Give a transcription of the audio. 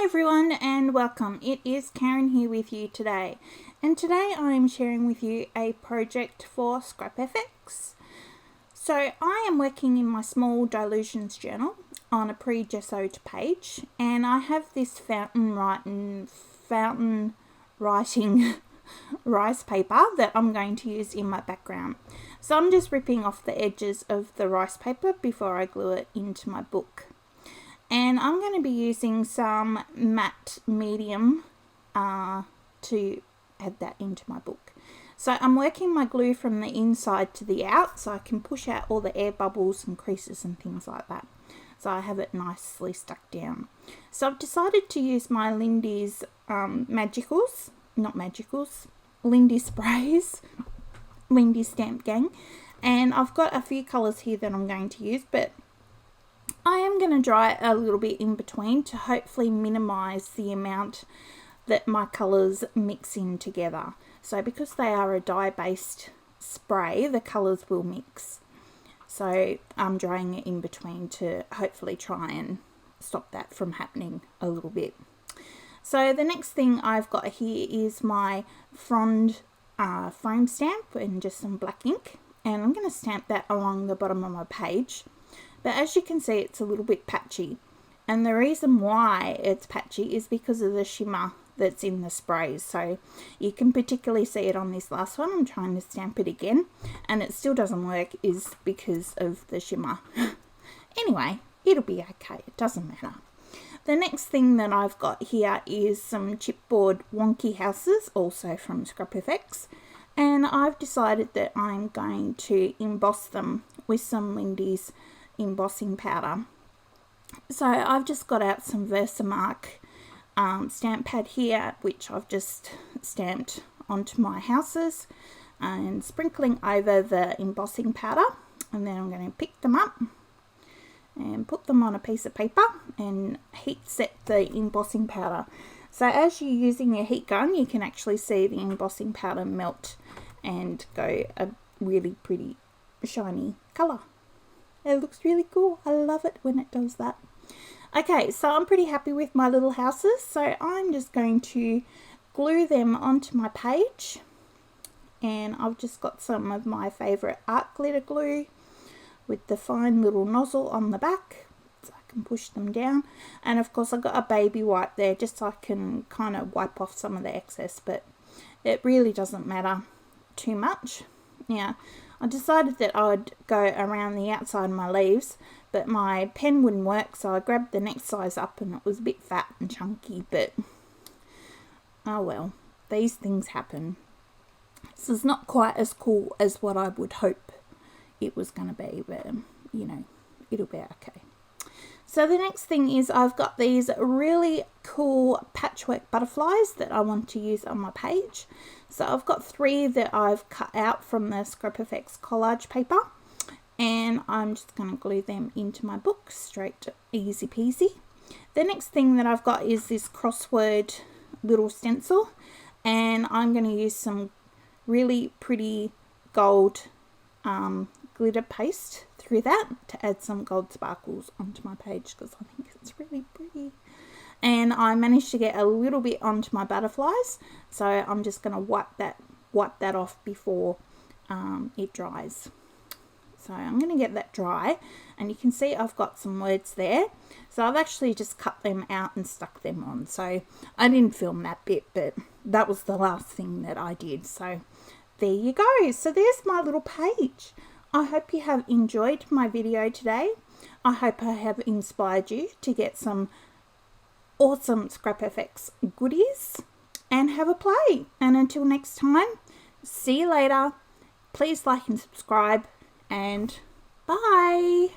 Hi everyone and welcome. It is Karen here with you today, and today I am sharing with you a project for ScrapFX. So I am working in my small dilutions journal on a pre-gessoed page, and I have this fountain writing rice paper that I'm going to use in my background. So I'm just ripping off the edges of the rice paper before I glue it into my book. And I'm going to be using some matte medium to add that into my book. So I'm working my glue from the inside to the out so I can push out all the air bubbles and creases and things like that. So I have it nicely stuck down. So I've decided to use my Lindy's Lindy sprays, Lindy Stamp Gang. And I've got a few colours here that I'm going to use, but I am going to dry it a little bit in between to hopefully minimise the amount that my colours mix in together. So because they are a dye-based spray, the colours will mix. So I'm drying it in between to hopefully try and stop that from happening a little bit. So the next thing I've got here is my frond foam stamp and just some black ink. And I'm going to stamp that along the bottom of my page. But as you can see, it's a little bit patchy. And the reason why it's patchy is because of the shimmer that's in the sprays. So you can particularly see it on this last one. I'm trying to stamp it again and it still doesn't work, is because of the shimmer. Anyway, it'll be okay. It doesn't matter. The next thing that I've got here is some chipboard wonky houses, also from ScrapFX. And I've decided that I'm going to emboss them with some Lindy's embossing powder. So I've just got out some Versamark stamp pad here, which I've just stamped onto my houses and sprinkling over the embossing powder, and then I'm going to pick them up and put them on a piece of paper and heat set the embossing powder. So as you're using your heat gun, you can actually see the embossing powder melt and go a really pretty shiny colour. It looks really cool. I love it when it does that. Okay, so I'm pretty happy with my little houses. So I'm just going to glue them onto my page. And I've just got some of my favourite art glitter glue with the fine little nozzle on the back, so I can push them down. And of course I've got a baby wipe there just so I can kind of wipe off some of the excess, but it really doesn't matter too much. Now, I decided that I would go around the outside of my leaves, but my pen wouldn't work, so I grabbed the next size up and it was a bit fat and chunky, but oh well, these things happen. This is not quite as cool as what I would hope it was going to be, but you know, it'll be okay. So the next thing is I've got these really cool patchwork butterflies that I want to use on my page. So I've got 3 that I've cut out from the ScrapFX collage paper, and I'm just going to glue them into my book straight, easy peasy. The next thing that I've got is this crossword little stencil, and I'm going to use some really pretty gold glitter paste through that to add some gold sparkles onto my page because I think it's really pretty. And I managed to get a little bit onto my butterflies, so I'm just going to wipe that off before it dries. So I'm going to get that dry, and you can see I've got some words there. So I've actually just cut them out and stuck them on. So I didn't film that bit, but that was the last thing that I did. So there you go. So there's my little page. I hope you have enjoyed my video today. I hope I have inspired you to get some awesome ScrapFX goodies and have a play. And until next time, see you later. Please like and subscribe, and bye.